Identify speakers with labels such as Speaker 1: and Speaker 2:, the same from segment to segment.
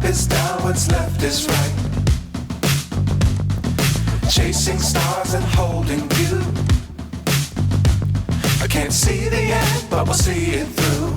Speaker 1: is down, what's left is right. Chasing stars and holding you. I can't see the end, but we'll see it through.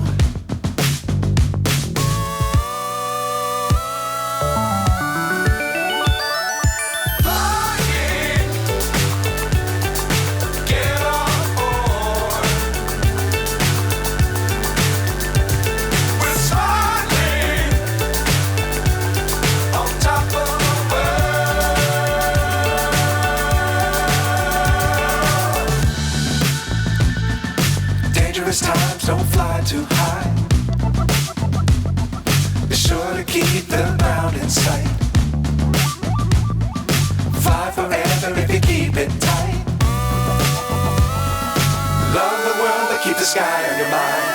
Speaker 1: Times don't fly too high. Be sure to keep the ground in sight. Fly forever if you keep it tight. Love the world, but keep the sky on your mind.